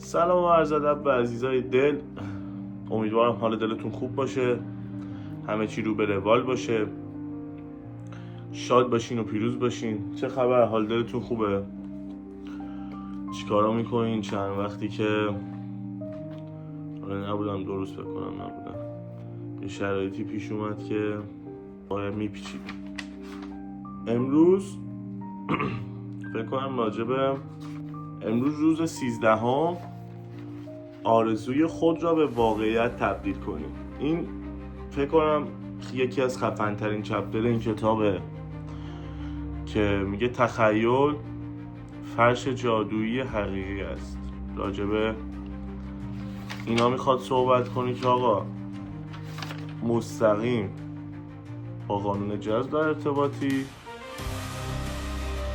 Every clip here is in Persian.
سلام و عرض ادب به عزیزای دل. امیدوارم حال دلتون خوب باشه، همه چی رو به روال باشه، شاد باشین و پیروز باشین. چه خبر؟ حال دلتون خوبه؟ چیکارا میکنین چند وقتی که نبودم درست بکنم نبودم یه شرایطی پیش اومد که باید میپیچید. امروز فکر کنم راجبه امروز روز 13 آرزوی خود را به واقعیت تبدیل کنیم. این فکر کنم یکی از خفن‌ترین چپتر این کتابه که میگه تخیل فرش جادویی حقیقی است. راجبه اینا میخواد صحبت کنی که آقا مستقیم با قانون جذب در ارتباطی،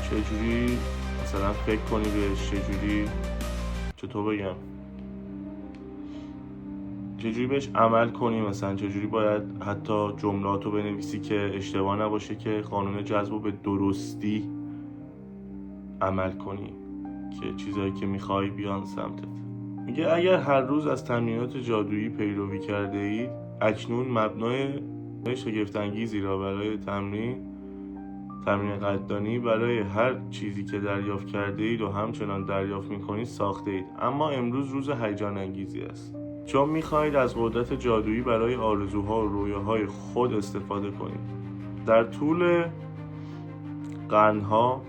چجوری مثلا فکر کنی بهش، چطور بگم، چجوری بهش عمل کنی، مثلا چجوری باید حتی جملاتو بنویسی که اشتباه نباشه که قانون جذب رو به درستی عمل کنی که چیزایی که میخوای بیان سمتت. میگه اگر هر روز از تمرینات جادویی پیروی کرده اید، اکنون مبنای شگفت‌انگیزی را برای تمرین قدردانی برای هر چیزی که دریافت کرده اید و همچنان دریافت میکنید ساخته اید. اما امروز روز هیجان انگیزی است، چون میخواهید از قدرت جادویی برای آرزوها و رویاهای خود استفاده کنید. در طول قرنها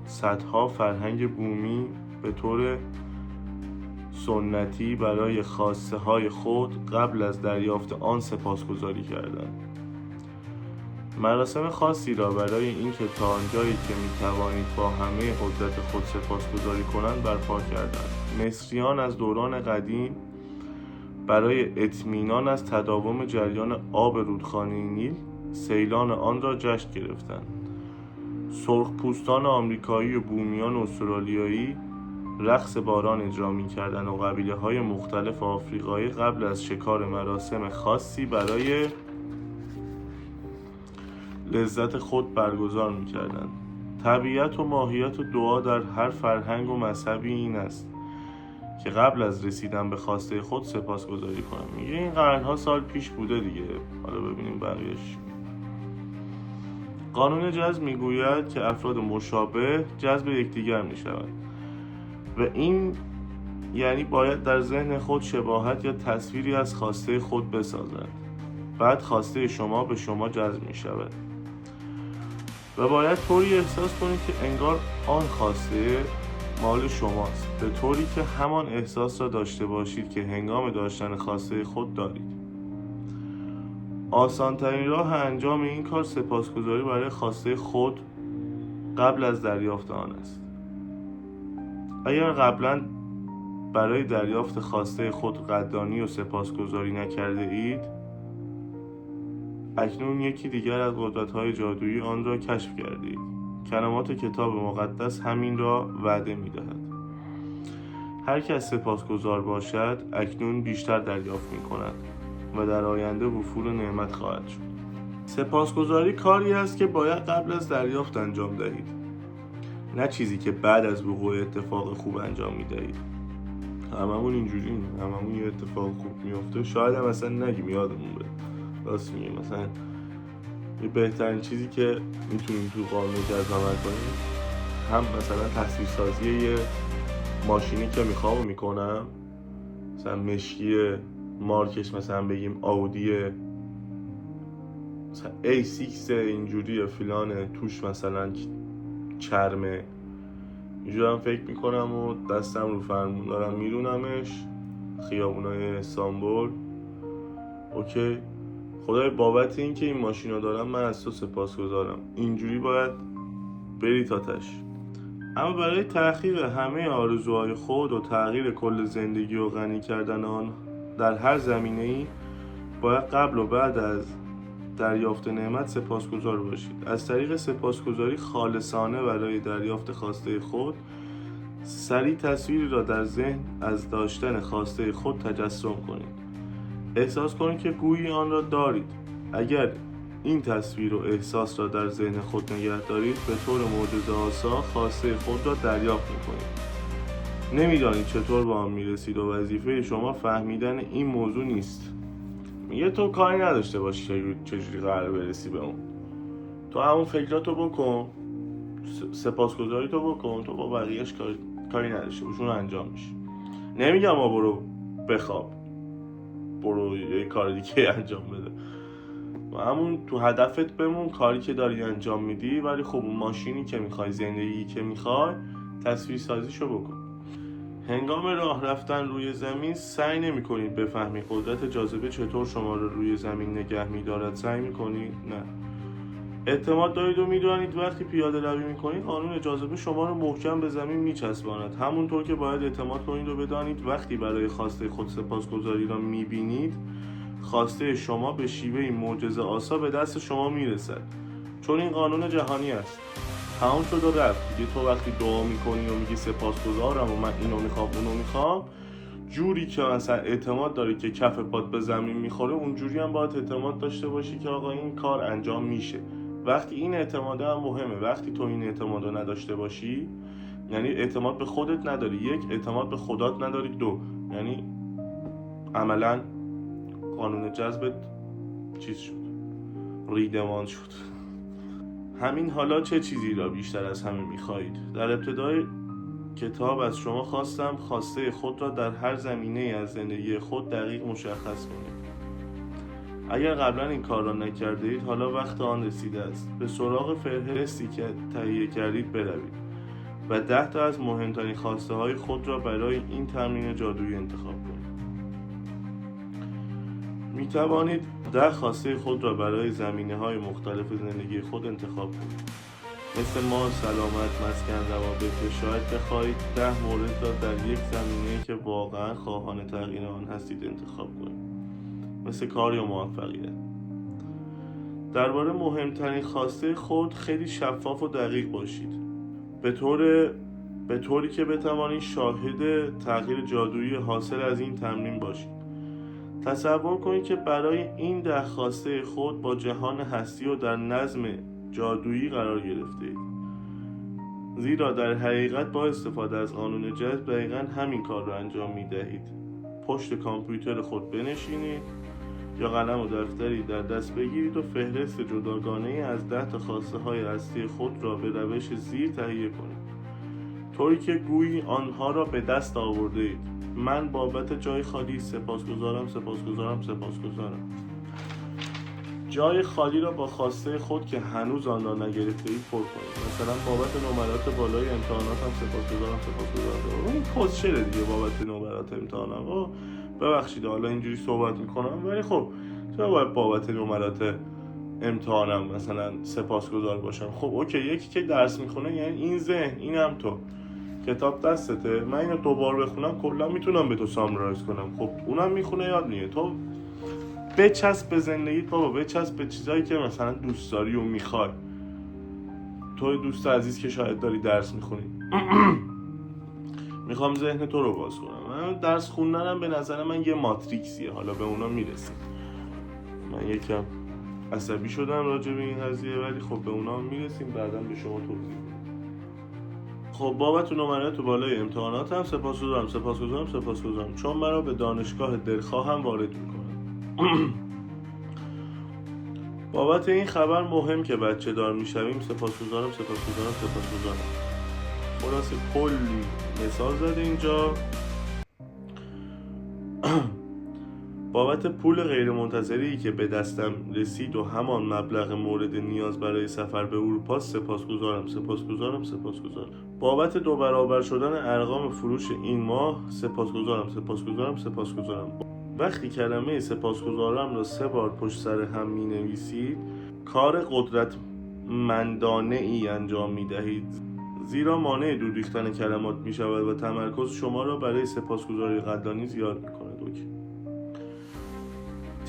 صدها فرهنگ بومی به طور سنتی برای خواسته های خود قبل از دریافت آن سپاسگزاری کردند. مراسم خاصی را برای اینکه تا آنجایی که میتوانید با همه قدرت خود سپاسگزاری کنند برپا کردند. مصریان از دوران قدیم برای اطمینان از تداوم جریان آب رودخانه نیل سیلان آن را جشن گرفتند. سرخپوستان آمریکایی و بومیان استرالیایی رقص باران اجرا می‌کردند و قبیله‌های مختلف آفریقایی قبل از شکار مراسم خاصی برای لذت خود برگزار می‌کردند. طبیعت و ماهیت و دعا در هر فرهنگ و مذهبی این است که قبل از رسیدن به خواسته خود سپاسگزاری کنم. میگه این قرنها سال پیش بوده دیگه، حالا ببینیم بقیه‌اش. قانون جذب میگوید که افراد مشابه جذب یکدیگر میشوند و این یعنی باید در ذهن خود شباهت یا تصویری از خواسته خود بسازند. بعد خواسته شما به شما جذب میشود و باید طوری احساس کنید که انگار آن خواسته مال شماست، به طوری که همان احساس را داشته باشید که هنگام داشتن خواسته خود دارید. آسان‌ترین راه انجام این کار سپاسگزاری برای خواسته خود قبل از دریافت آن است. اگر قبلا برای دریافت خواسته خود قدردانی و سپاسگزاری نکرده اید، اکنون یکی دیگر از قدرت‌های جادویی آن را کشف کرده اید. کلمات کتاب مقدس همین را وعده می‌دهد. هر کس سپاسگزار باشد اکنون بیشتر دریافت می‌کند و در آینده وفور نعمت خواهد شد. سپاسگزاری کاری است که باید قبل از دریافت انجام دهید، نه چیزی که بعد از وقوع اتفاق خوب انجام می‌دهید. هممون اینجوریم، هممون یه اتفاق خوب میفته شاید هم اصلا نگیم، یادمون بره. راست میگه، مثلا یه بهترین چیزی که میتونیم تو قانون جذب عمل کنیم هم مثلا تصویرسازی یه ماشینی که میکنم، مثلا مشکی مارکش مثلا بگیم آودی مثلا A6 اینجوری فلانه، توش مثلا چرمه، اینجور هم فکر میکنم و دستم رو فرمون دارم میرونمش خیابونای استانبول. اوکی، خدای بابت این که این ماشین رو دارم من از تو سپاسگزارم. اینجوری باید بری تاتش. اما برای تحقیق همه آرزوهای خود و تغییر کل زندگی و غنی کردن آن در هر زمینه‌ای باید قبل و بعد از دریافت نعمت سپاسگزار باشید. از طریق سپاسگزاری خالصانه برای دریافت خواسته خود سریع تصویری را در ذهن از داشتن خواسته خود تجسم کنید. احساس کنید که گویی آن را دارید. اگر این تصویر و احساس را در ذهن خود نگه دارید، به طور معجزه‌آسا خواسته خود را دریافت می‌کنید. نمیدانید چطور با هم میرسید و وظیفه شما فهمیدن این موضوع نیست. میگه تو کاری نداشته باشی که چجوری قرار برسی به اون، تو همون فکراتو بکن، سپاسگزاری تو بکن، تو با بقیهش کاری نداشته باش، اون انجام میشه. نمیگم ما برو بخواب، برو یه کار دیگه انجام بده، و همون تو هدفت بمون، کاری که داری انجام میدی، ولی خب اون ماشینی که میخوای، زندگی که میخوای، تصویر سازیشو بکن. هنگام راه رفتن روی زمین سعی نمی کنید بفهمید قدرت جاذبه چطور شما رو روی زمین نگه میدارد. سعی میکنید؟ نه. اعتماد دارید و میدانید وقتی پیاده روی میکنید قانون جاذبه شما رو محکم به زمین میچسباند. همونطور که باید اعتماد کنید و بدانید وقتی برای خواسته خود سپاسگزاری را میبینید، خواسته شما به شیوه معجزه آسا به دست شما میرسد، چون این قانون جهانی است. تمام شد و رفت دیگه. تو وقتی دعا میکنی و میگی سپاسگزارم و من اینو میخوام اونو میخوام، جوری که مثلا اعتماد داری که کف پات به زمین میخوره، اونجوری هم باید اعتماد داشته باشی که آقا این کار انجام میشه. وقتی این اعتماده هم مهمه. وقتی تو این اعتماد نداشته باشی، یعنی اعتماد به خودت نداری، یک، اعتماد به خدات نداری، دو، یعنی عملا قانون جذبت چیز شد، ریدمان شد. همین حالا چه چیزی را بیشتر از همه می‌خواهید؟ در ابتدای کتاب از شما خواستم خواسته خود را در هر زمینه از زندگی خود دقیق مشخص کنید. اگر قبلا این کار را نکرده اید، حالا وقت آن رسیده است. به سراغ فهرستی که تهیه کردید بروید و 10 تا از مهمترین خواسته های خود را برای این تمرین جادویی انتخاب کنید. می توانید 10 خواسته خود را برای زمینه‌های مختلف زندگی خود انتخاب کنید. مثل مال، سلامت، مسکن، روابط. شاید بخواهید 10 مورد را در یک زمینه‌ای که واقعا خواهان تغییر آن هستید انتخاب کنید، مثل کار یا موفقیت. درباره مهمترین خواسته خود خیلی شفاف و دقیق باشید، به طوری که بتوانید شاهد تغییر جادویی حاصل از این تمرین باشید. تصور کنید که برای این 10 خواسته خود با جهان هستی و در نظم جادویی قرار گرفته اید، زیرا در حقیقت با استفاده از قانون جذب دقیقاً همین کار را انجام می دهید. پشت کامپیوتر خود بنشینید یا قلم و دفتری در دست بگیرید و فهرست جداگانه از 10 تا خواسته های اصلی خود را به روش زیر تهیه کنید، طوری که گویی آنها را به دست آورده اید. من بابت جای خالی سپاسگزارم، سپاسگزارم، سپاسگزارم. جای خالی را با خواسته خود که هنوز آن را نگرفته اید پر کنید. مثلا بابت نمرات بالای امتحاناتم سپاسگزارم، سپاسگزارم. این کوشره دیگه، بابت نمرات امتحانم. ببخشید حالا اینجوری صحبت میکنم، ولی خب چرا باید بابت نمرات امتحانم مثلا سپاسگزار باشم؟ خب اوکی، یکی که درس میخونه، یعنی این ذهن، اینم تو، کتاب دستته، من اینو دوبار بخونم کلا میتونم به تو سامرایز کنم. خب اونم میخونه یاد میگه. تو بچسب به زندگیت بابا، بچسب به چیزایی که مثلا دوست داری و میخوای. تو دوست عزیز که شاید داری درس میخونی میخوام ذهن تو رو باز کنم. درس خوندنم به نظر من یه ماتریکسیه، حالا به اونا میرسیم. من یکم عصبی شدم راجع به این قضیه، ولی خب به اونا میرسیم، بعداً به شما توضیح میدم. خب بابت نمرات بالای امتحاناتم سپاسگزارم، سپاسگزارم، سپاسگزارم، چون مرا به دانشگاه دلخواهم وارد میکنه. بابت این خبر مهم که بچه دار میشویم سپاسگزارم، سپاسگزارم، سپاسگزارم. خلاصه کلی مثال زده اینجا. بابت پول غیر منتظری که به دستم رسید و همان مبلغ مورد نیاز برای سفر به اروپا سپاسگزارم، سپاسگزارم، سپاسگزارم. بابت 2 برابر شدن ارقام فروش این ماه سپاسگزارم، سپاسگزارم، سپاسگزارم. وقتی کلمه سپاسگزارم را 3 بار پشت سر هم می نویسید، کار قدرتمندانه ای انجام می دهید، زیرا مانع دور ریختن کلمات می شود و تمرکز شما را برای سپاسگزاری قدردانی زیاد می کند.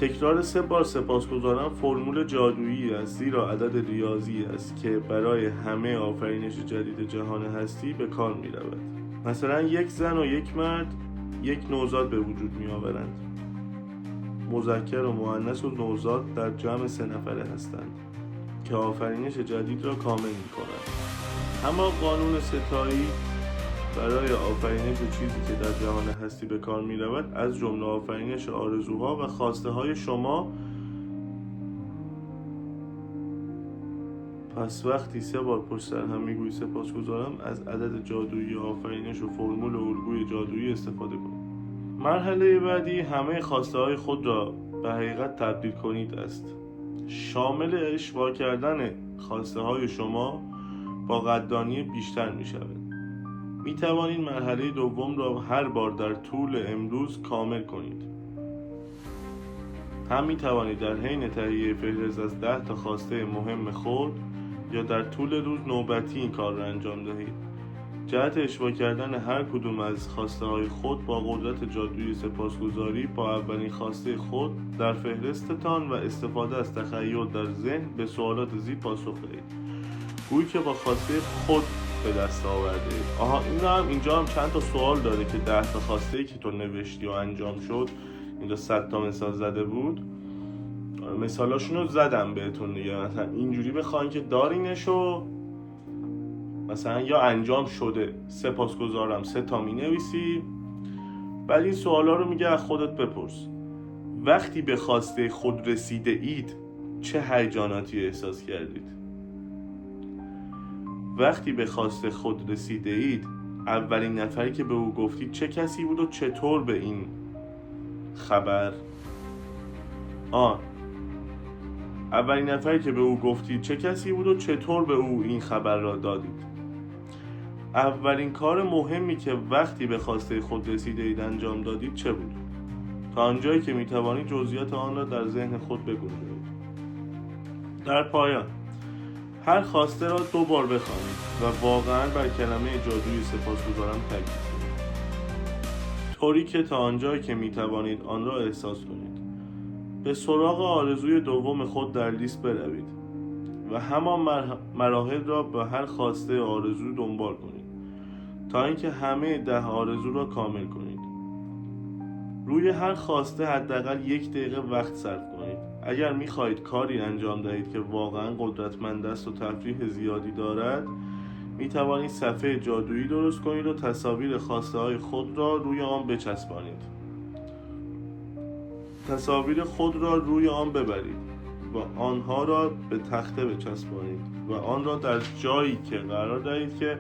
تکرار 3 بار سپاسگزارم فرمول جادویی است، زیرا عدد ریاضی است که برای همه آفرینش جدید جهان هستی به کار می رود. مثلا 1 زن و 1 مرد 1 نوزاد به وجود می آورند. مذکر و مؤنث و نوزاد در جمع 3 نفره هستند که آفرینش جدید را کامل می کنند. اما قانون ستایی برای آفرینش چیزی که در جهان هستی به کار می رود، از جمله آفرینش آرزوها و خواسته های شما. پس وقتی 3 بار پشت سر هم میگویی سپاسگزارم، از عدد جادویی آفرینش و فرمول الگوی جادویی استفاده کنید. مرحله بعدی همه خواسته های خود را به حقیقت تبدیل کنید است. شامل اشباع کردن خواسته های شما با قدردانی بیشتر می شود. می توانید مرحله دوم را هر بار در طول امروز کامل کنید. هم می توانید در حین تهیه فهرست از 10 تا خواسته مهم خود یا در طول روز نوبتی این کار را انجام دهید. جهت اشباع کردن هر کدوم از خواسته های خود با قدرت جادویی سپاسگزاری با اولین خواسته خود در فهرستتان و استفاده از تخیل در ذهن به سوالات زیر پاسخ دهید، گویی که با خواسته خود به دست آورده اید. اینجا هم چند تا سوال داره که 10 تا خواسته ای که تو نوشتی و انجام شد، اینجا 100 تا مثال زده بود. مثالاشون رو زدم بهتون دیگه. مثلا اینجوری بخواین که دارینشو مثلا یا انجام شده سپاسگزارم 3 تا می نویسی. بعد این سوالا رو میگه از خودت بپرس. وقتی به خواسته خود رسیده اید چه هیجاناتی احساس کردید؟ وقتی به خواسته خود رسیده اید اولین نفری که به او گفتید چه کسی بود و چطور به این خبر اولین نفری که به او گفتید چه کسی بود و چطور به او این خبر را دادید؟ اولین کار مهمی که وقتی به خواسته خود رسیده اید انجام دادید چه بود؟ تا آنجایی که میتوانید جزئیات آن را در ذهن خود بگنجانید. در پایان هر خواسته را 2 بار بخوانید و واقعا بر کلمه جادویی سپاسگزارم تاکید کنید، طوری که تا آنجایی که میتوانید آن را احساس کنید. به سراغ آرزوی دوم خود در لیست بروید و همان مراحل را به هر خواسته آرزو دنبال کنید تا اینکه همه 10 آرزو را کامل کنید. روی هر خواسته حداقل 1 دقیقه وقت صرف کنید. اگر می‌خواهید کاری انجام دهید که واقعاً قدرتمند است و تفریح زیادی دارد، می‌توانید صفحه جادویی درست کنید و تصاویر خواسته‌های خود را روی آن بچسبانید. تصاویر خود را روی آن ببرید و آنها را به تخته بچسبانید و آن را در جایی که قرار دهید که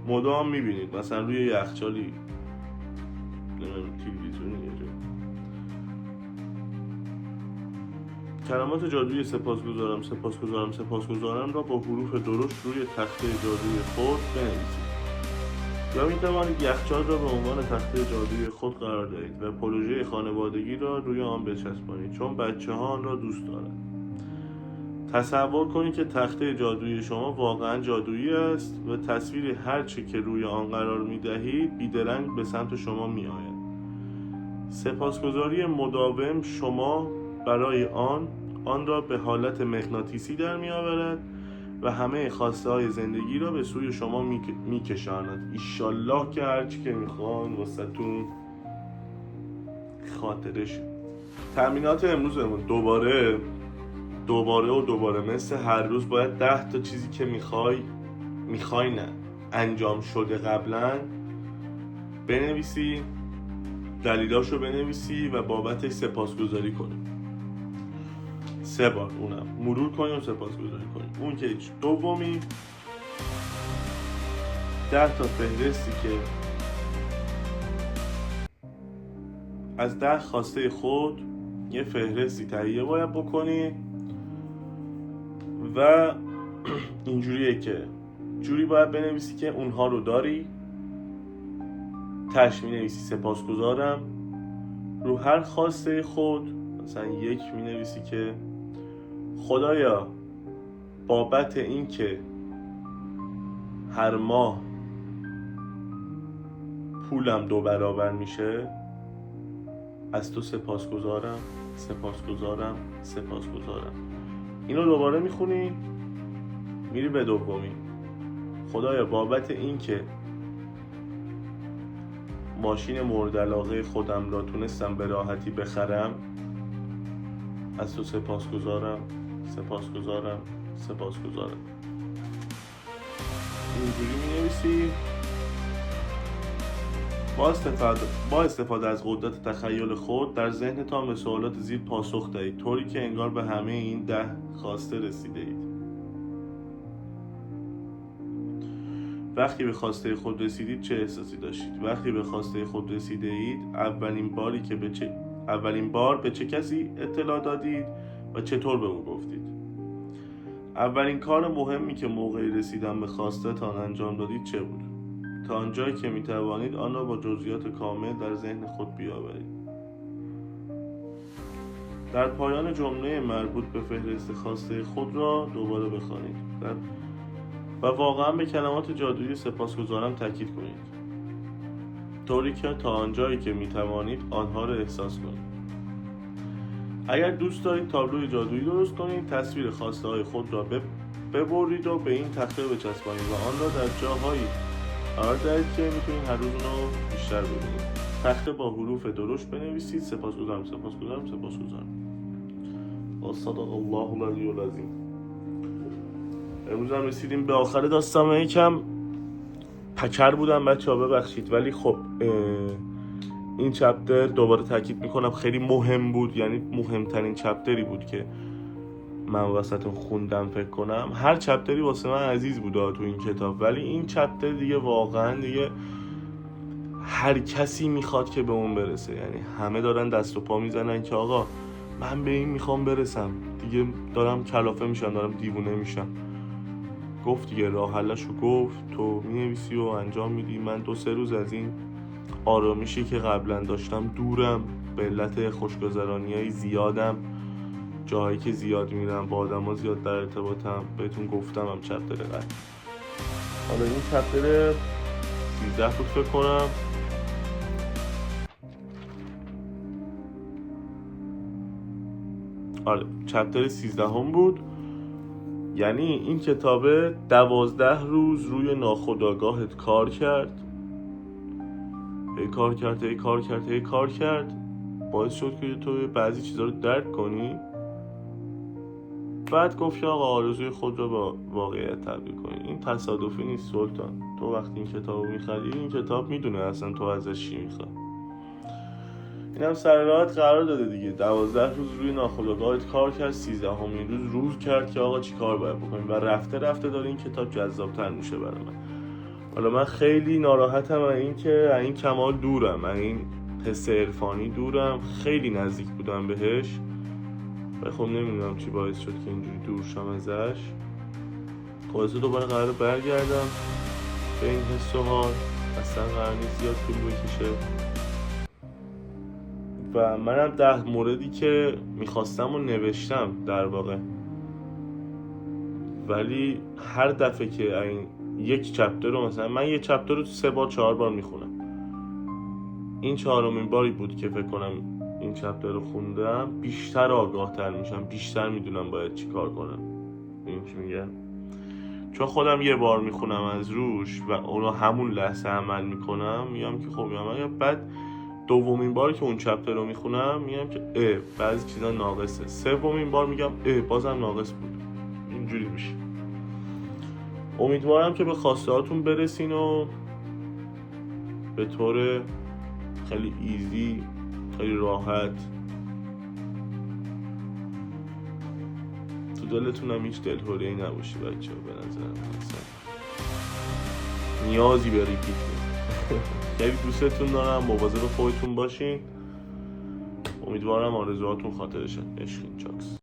مدام می‌بینید، مثلا روی یخچالی، تلویزیونی یه جا. کلمات جادویی سپاسگزارم سپاسگزارم سپاسگزارم را با حروف درشت روی تخته جادویی خود بنویسید. یا می‌توانید یخچال را به عنوان تخته جادویی خود قرار دهید و پروژه خانوادگی را روی آن بچسبانید، چون بچه‌ها آن را دوست دارند. تصور کنید که تخته جادویی شما واقعا جادویی است و تصویر هر چه که روی آن قرار می‌دهید بیدرنگ به سمت شما می‌آید. سپاسگزاری مداوم شما برای آن را به حالت مغناطیسی در می‌آورد و همه خواسته های زندگی را به سوی شما می‌کشاند. ایشالله که هرچی که می‌خوان واسه‌تون خاطرش. تأمینات امروزمون دوباره مثل هر روز باید 10 تا چیزی که میخوای نه انجام شده قبلا بنویسی، دلیلاشو بنویسی و بابتش سپاسگزاری کنی. 3 بار اونم مرور کنی و سپاسگزاری کنی. اون که هیچ. دومی 10 تا فهرستی که از 10 خواسته خود یه فهرستی تهیه باید بکنی و اینجوریه که جوری باید بنویسی که اونها رو داری، تش می‌نویسی سپاسگزارم. رو هر خواسته خود مثلا 1 می‌نویسی که خدایا بابت این که هر ماه پولم 2 برابر میشه از تو سپاسگزارم. اینو دوباره میخونی، میری به دومی. خدایا بابت این که ماشین مورد علاقه خودم را تونستم به راحتی بخرم از تو سپاسگزارم. اینجوری مینویسی با استفاده از قدرت تخیل خود در ذهنتان به سوالات زیر پاسخ دهید، طوری که انگار به همه این 10 خواسته رسیده اید. وقتی به خواسته خود رسیدید چه احساسی داشتید؟ وقتی به خواسته خود رسیده اید، اولین بار به چه کسی اطلاع دادید و چطور به او گفتید؟ اولین کار مهمی که موقع رسیدن به خواسته‌تان انجام دادید چه بود؟ تا آنجایی که میتوانید آن را با جزئیات کامل در ذهن خود بیاورید. در پایان جمله مربوط به فهرست خواسته خود را دوباره بخوانید و واقعا به کلمات جادویی سپاسگزارم تاکید کنید، طوری که تا آنجایی که میتوانید آنها را احساس کنید. اگر دوست دارید تابلوی جادویی درست کنید، تصویر خواسته های خود را ببرید و به این تخته بچسبانید و آن را در جاهایی قرار دهید که میتونید هر روز اون رو بیشتر ببینید. تخته با حروف درشت بنویسید: سپاسگزارم، سپاسگزارم، سپاسگزارم. صدق الله العلی العظیم. امروز هم رسیدیم به آخر داستان. من یکم پکر بودم بچه‌ها، ببخشید، ولی خب این چپتر دوباره تاکید میکنم خیلی مهم بود، یعنی مهمترین چپتری بود که من واسهتون خوندم. فکر کنم هر چپتری واسه من عزیز بود تو این کتاب، ولی این چپتر دیگه واقعا دیگه هر کسی میخواد که به اون برسه. یعنی همه دارن دست و پا میزنن که آقا من به این میخوام برسم، دیگه دارم کلافه میشم، دارم دیوونه میشم. گفت دیگه، راه حلشو گفت، تو مینویسی و انجام میدی. من 2-3 روز از این آرامشی که قبلا داشتم دورم، به علت خوشگذرانی‌های زیادم، جاهایی که زیاد میرم، با آدم‌ها زیاد در ارتباطم. بهتون گفتم هم چپتر قبل. حالا این چپتر 13 بود فکر کنم. آره چپتر 13 هم بود. یعنی این کتابه 12 روز روی ناخودآگاهت کار کرد، کار کرد، باعث شد که تو بعضی چیزا رو درک کنی. بعد گفت آقا آرزوی خود رو با واقعیت تبدیل کنی. این تصادفی نیست سلطان. تو وقتی این کتاب رو میخری، این کتاب میدونه اصلا تو ازش چی میخوای. این هم سر راهت قرار داده دیگه. 12 روز روی ناخودآگاهت کار کرد، 13مین روز کرد که آقا چی کار باید بکنیم، و رفته داره این کتاب جذابتر میشه برای من. حالا من خیلی ناراحتم از این که این کمال دورم، از این حس عرفانی دورم، خیلی نزدیک بودم بهش و خب نمیدونم چی باعث شد که اینجوری دور شم ازش. خلاصه دوباره قراره برگردم به این حس و حال، اصلا قرار نیست زیاد طول بکشه. و منم 10 موردی که میخواستم و نوشتم در واقع، ولی هر دفعه که این یک چپتر رو، مثلا من یک چپتر رو 3 بار 4 بار میخونم، این 4مین باری بود که فکر کنم این چپتر رو خوندم، بیشتر آگاه تر میشم، بیشتر میدونم باید چی کار کنم. این چی میگم؟ چون خودم یه بار میخونم از روش و اونو همون لحظه عمل میکنم، میگم که خب یا بعد دومین باری که اون چپتر رو میخونم میگم که بعضی چیزا ناقصه، سومین بار میگم بازم ناقص بود. اینجوری میشه. امیدوارم که به خواسته هاتون برسین و به طور خیلی ایزی، خیلی راحت، تو دلتون هم هیچ دلهوره‌ای نباشه بچه‌ها. به نظرم اصلا نیازی به ریپیت نیست. خیلی دوستتون دارم، مواظب خودتون باشین. امیدوارم آرزوهاتون خاطرشن. عشقین. چاکس.